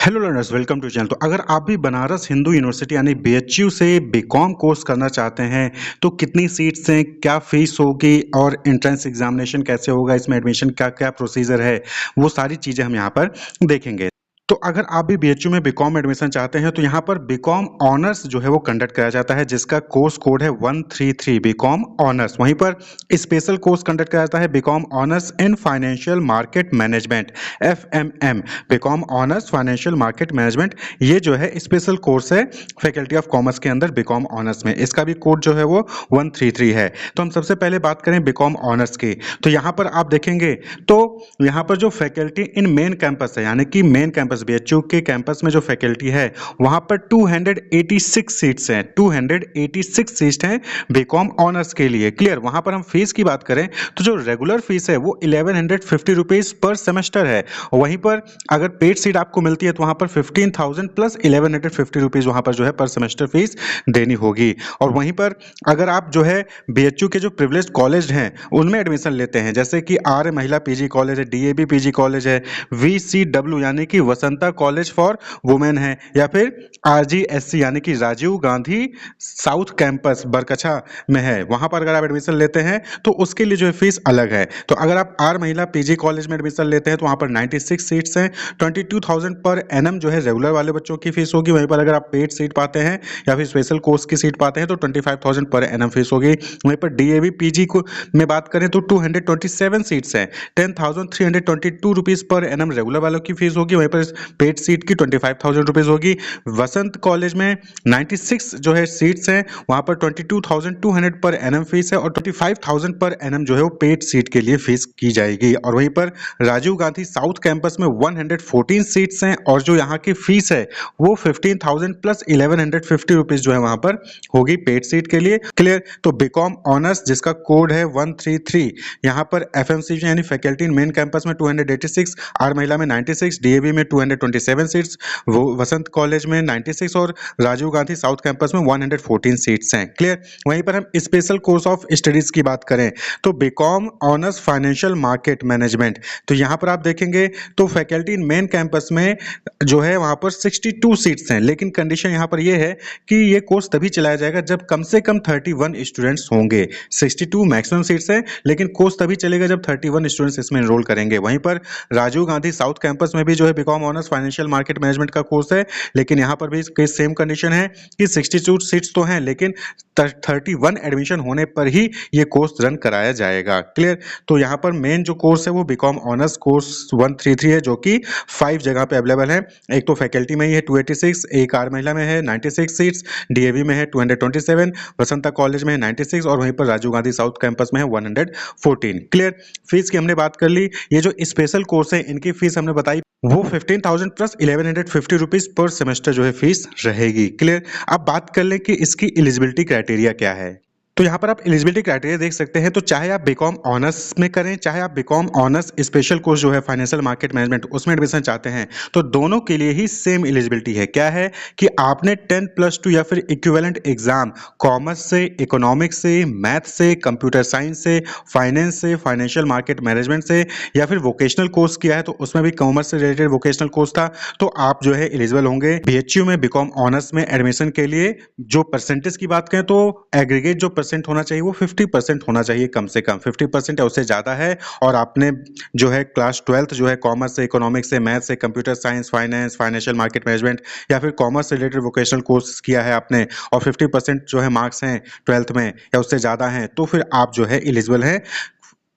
Hello learners, welcome to channel. तो अगर आप भी बनारस हिंदू यूनिवर्सिटी यानी बीएचयू से बीकॉम कोर्स करना चाहते हैं तो कितनी सीट्स हैं, क्या फीस होगी और एंट्रेंस एग्जामिनेशन कैसे होगा, इसमें एडमिशन क्या क्या प्रोसीजर है, वो सारी चीज़ें हम यहाँ पर देखेंगे। तो अगर आप भी बीएचयू में बीकॉम एडमिशन चाहते हैं तो यहाँ पर बीकॉम ऑनर्स जो है वो कंडक्ट कराया जाता है, जिसका कोर्स कोड है 133 बीकॉम ऑनर्स। वहीं पर स्पेशल कोर्स कंडक्ट कराया जाता है BCom honours in financial market management, FMM. B Com honours financial market management, ये जो है स्पेशल कोर्स है फैकल्टी ऑफ कॉमर्स के अंदर बीकॉम ऑनर्स में। इसका भी कोड जो है वो 133 है। तो हम सबसे पहले बात करें बीकॉम ऑनर्स की, तो यहाँ पर आप देखेंगे तो यहाँ पर जो फैकल्टी इन मेन कैंपस है, यानी कि मेन कैंपस बीएचयू के कैंपस में जो फैकल्टी है वहां पर 286 सीट्स हैं। 286 सीट्स हैं बीकॉम ऑनर्स के लिए। क्लियर। वहां पर हम फीस की बात करें तो जो रेगुलर फीस है वो 1150 रुपीज पर सेमेस्टर है। वहीं पर अगर पेड सीट आपको मिलती है तो वहां पर 15,000 प्लस 1150 रुपीज वहां पर जो है पर सेमेस्टर फीस देनी होगी। और वहीं पर अगर आप जो है बीएचयू के जो प्रिविलेज्ड कॉलेज हैं उनमें एडमिशन लेते हैं, जैसे कि आर्य महिला पीजी कॉलेज है, डीएबी पीजी कॉलेज है, वीसीडब्ल्यू यानी कि वसंता कॉलेज फॉर वुमेन है, या फिर आरजीएससी यानी कि राजीव गांधी साउथ कैंपस बरकछा में है, वहां पर अगर आप एडमिशन लेते हैं तो उसके लिए जो है फीस अलग है। तो अगर आप आर महिला पीजी कॉलेज में एडमिशन लेते हैं तो वहां पर 96 सीट्स हैं, 22,000 पर एनम जो है रेगुलर वाले बच्चों की फीस होगी। वहीं पर अगर आप पेड सीट पाते हैं या फिर स्पेशल कोर्स की सीट पाते हैं तो 25,000 पर एनम फीस होगी। वहीं पर डीएवी पीजी को में बात करें तो 227 सीट्स हैं, 10,322 रुपीज पर एनम रेगुलर वालों की फीस होगी। वहीं पर पेड सीट की 25,000 रुपीज होगी। वसंत कॉलेज में 96 जो है सीट्स हैं, वहां पर 22,200 पर एनम फीस है और 25,000 पर एनम जो है वो पेड सीट के लिए फीस की जाएगी। और वहीं पर राजीव गांधी साउथ कैंपस में 114 सीट्स हैं और जो यहाँ की फीस है वो 15,000 प्लस 1150 रुपीज जो है वहां पर होगी पेड सीट के लिए। क्लियर। तो बीकॉम ऑनर्स जिसका कोड है 133, यहाँ पर एफएमसीजी यानी फैकल्टी इन मेन कैंपस में 286, आर महिला में 96, डीएवी में 227 सीट्स, वो वसंत कॉलेज में 96 और राजीव गांधी साउथ कैंपस में 114 सीट्स हैं। क्लियर। वहीं पर हम स्पेशल कोर्स ऑफ स्टडीज की बात करें तो BCom honours financial market management, तो यहाँ पर आप देखेंगे तो फैकल्टी इन मेन कैंपस में जो है वहां पर 62 सीट्स हैं, लेकिन कंडीशन यहाँ पर यह है कि ये कोर्स तभी चलाया जाएगा जब कम से कम 31 स्टूडेंट्स होंगे। 62 मैक्सिमम सीट्स हैं, लेकिन कोर्स तभी चलेगा जब 31 स्टूडेंट्स इसमें एनरोल करेंगे। वहीं पर राजीव गांधी साउथ कैंपस में भी जो है BCom honours financial market management का कोर्स है, लेकिन यहाँ पर भी सेम कंडीशन है कि 62 सीट्स तो हैं, लेकिन 31 एडमिशन होने पर ही ये कोर्स रन कराया जाएगा। क्लियर। तो यहाँ पर मेन जो कोर्स है वो बीकॉम ऑनर्स कोर्स 133 है, जो कि 5 जगह पे अवेलेबल है। एक तो फैकल्टी में ही है 286, एक आर महिला में है 96 सीट्स, डीएवी में है 227, वसंता कॉलेज में है 96 और वहीं पर राजीव गांधी साउथ कैंपस में है 114। क्लियर। फीस की हमने बात कर ली। ये जो स्पेशल कोर्स है इनकी फीस हमने बताई वो 15,000 प्लस 1150 रुपीज पर सेमेस्टर जो है फीस रहेगी। क्लियर। अब बात कर लें कि इसकी एलिजिबिलिटी क्राइटेरिया क्या है। तो यहाँ पर आप एलिजिबिलिटी क्राइटेरिया देख सकते हैं। तो चाहे आप बीकॉम ऑनर्स में करें, चाहे आप बीकॉम ऑनर्स स्पेशल कोर्स जो है फाइनेंशियल मार्केट मैनेजमेंट उसमें एडमिशन चाहते हैं, तो दोनों के लिए ही सेम एलिजिबिलिटी है। क्या है कि आपने 10+2 या फिर इक्विवेलेंट एग्जाम कॉमर्स से, इकोनॉमिक्स से, मैथ से, कंप्यूटर साइंस से, फाइनेंस से, फाइनेंशियल मार्केट मैनेजमेंट से, या फिर वोकेशनल कोर्स किया है तो उसमें भी कॉमर्स से रिलेटेड वोकेशनल कोर्स था, तो आप जो है एलिजिबल होंगे बीएचयू में बीकॉम ऑनर्स में एडमिशन के लिए। जो परसेंटेज की बात करें तो एग्रीगेट जो परसेंट होना चाहिए वो 50% होना चाहिए, कम से कम 50% या उससे ज़्यादा है। और आपने जो है क्लास 12th जो है कॉमर्स से, इकोनॉमिक्स से, मैथ से, computer science, finance, financial market management या फिर कॉमर्स से रिलेटेड वोकेशनल कोर्स किया है आपने और 50% जो है मार्क्स हैं 12th में या उससे ज़्यादा हैं, तो फिर आप जो है एलिजिबल हैं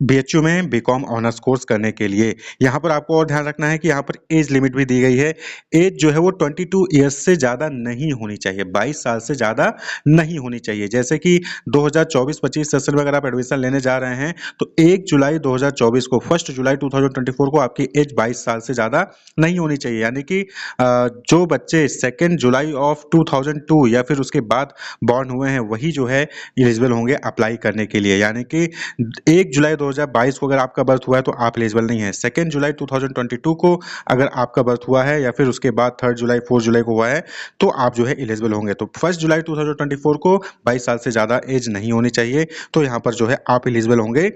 बीएचयू में बीकॉम ऑनर्स कोर्स करने के लिए। यहाँ पर आपको और ध्यान रखना है कि यहाँ पर एज लिमिट भी दी गई है। एज जो है वो 22 ईयर्स से ज़्यादा नहीं होनी चाहिए, 22 साल से ज़्यादा नहीं होनी चाहिए। जैसे कि 2024-25 सेशन में अगर आप एडमिशन लेने जा रहे हैं तो 1 जुलाई 2024 को 1 जुलाई 2024 को आपकी एज 22 साल से ज़्यादा नहीं होनी चाहिए। यानी कि जो बच्चे 2 जुलाई ऑफ 2002 या फिर उसके बाद बॉर्न हुए हैं वही जो है एलिजिबल होंगे अप्लाई करने के लिए। यानी कि 1 जुलाई 2022 को अगर आपका बर्थ हुआ है तो आप एलिजिबल नहीं है। 2 जुलाई 2022 को अगर आपका बर्थ हुआ है या फिर उसके बाद 3 जुलाई 4 जुलाई को हुआ है तो आप जो है एलिजिबल होंगे। तो 1 जुलाई 2024 को 22 साल से ज़्यादा एज नहीं होनी चाहिए, तो यहाँ पर जो है आप एलिजिबल होंगे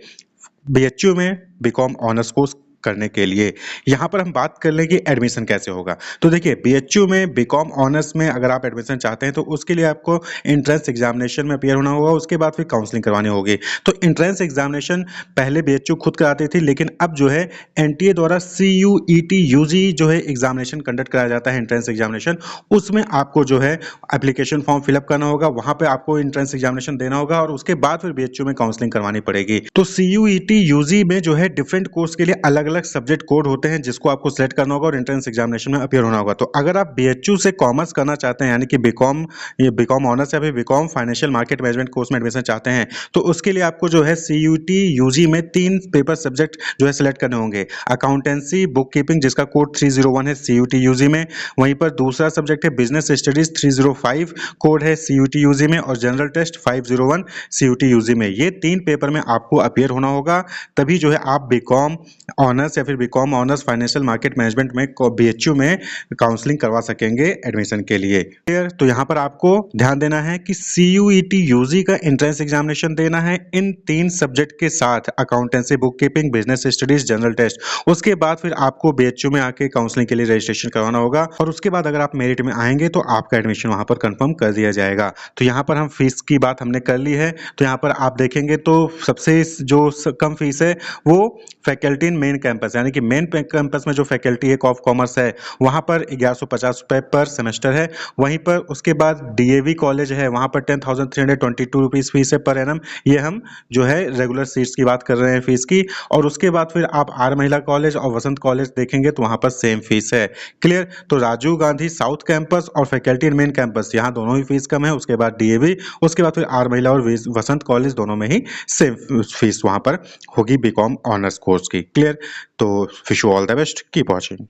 बीएचयू में बीकॉम ऑनर्स कोर्स करने के लिए। यहाँ पर हम बात कर लें कि एडमिशन कैसे होगा। तो देखिए बीएचयू में बीकॉम ऑनर्स में अगर आप एडमिशन चाहते हैं तो उसके लिए आपको एंट्रेंस एग्जामिनेशन में अपीयर होना होगा, उसके बाद फिर काउंसलिंग करवानी होगी। तो एंट्रेंस एग्जामिनेशन पहले बीएचयू खुद कराती थी, लेकिन अब जो है एनटीए द्वारा सीयूईटी यूजी जो है एग्जामिनेशन कंडक्ट कराया जाता है एंट्रेंस एग्जामिनेशन। उसमें आपको जो है एप्लीकेशन फॉर्म फिलअप करना होगा, वहां पे आपको एंट्रेंस एग्जामिनेशन देना होगा और उसके बाद फिर बीएचयू में काउंसलिंग करवानी पड़ेगी। तो सीयूईटी यूजी में जो है डिफरेंट कोर्स के लिए अलग अलग सब्जेक्ट कोड होते हैं जिसको आपको सिलेक्ट करना होगा और एंट्रेंस एग्जामिनेशन में अपीयर होना होगा। तो अगर आप बीएचयू से कॉमर्स करना चाहते हैं यानी कि बीकॉम, ये बीकॉम ऑनर्स या फिर BCom financial market management course में एडमिशन चाहते हैं तो उसके लिए आपको जो है सीयूटी यूजी में 3 पेपर सब्जेक्ट जो है सिलेक्ट करने होंगे। अकाउंटेंसी, बुक कीपिंग जिसका कोड 301 है सीयूटी यूजी में, वहीं पर दूसरा सब्जेक्ट है बिजनेस स्टडीज 305 कोड है सीयूटी यूजी में, और जनरल टेस्ट 501 सीयूटी यूजी में। ये 3 पेपर में आपको अपीयर होना होगा, तभी जो है आप बीकॉम ऑनर्स या फिर BCom honours financial market management में बीएचयू में काउंसलिंग करवा सकेंगे एडमिशन के लिए। क्लियर? तो यहाँ पर आपको ध्यान देना है कि सीयूईटी यूजी का एंट्रेंस एग्जामिनेशन देना है इन 3 सब्जेक्ट के साथ, accountancy, book keeping, business studies, general test. उसके बाद फिर आपको बीएचयू में आके काउंसलिंग के लिए रजिस्ट्रेशन करवाना होगा और उसके बाद अगर आप मेरिट में आएंगे तो आपका एडमिशन वहां पर कंफर्म कर दिया जाएगा। तो यहाँ पर हम फीस की बात हमने कर ली है। तो यहाँ पर आप देखेंगे तो सबसे जो कम फीस है वो फैकल्टी इन मेन कैंपस यानी कि मेन कैंपस में जो फैकल्टी है ऑफ कॉमर्स है वहां पर 1150 रुपए पर सेमेस्टर है। वहीं पर उसके बाद डीएवी कॉलेज है वहां पर 10,322 रुपीज फीस है पर एनम। ये हम जो है रेगुलर सीट्स की बात कर रहे हैं फीस की। और उसके बाद फिर आप आर महिला कॉलेज और वसंत कॉलेज देखेंगे तो वहां पर सेम फीस है। क्लियर? तो राजीव गांधी साउथ कैंपस और फैकल्टी इन मेन कैंपस यहाँ दोनों ही फीस कम है। उसके बाद डीएवी, उसके बाद फिर आर महिला और वसंत कॉलेज दोनों में ही सेम फीस वहां पर होगी बीकॉम ऑनर्स कोर्स की। क्लियर? तो wish you all the best, keep watching.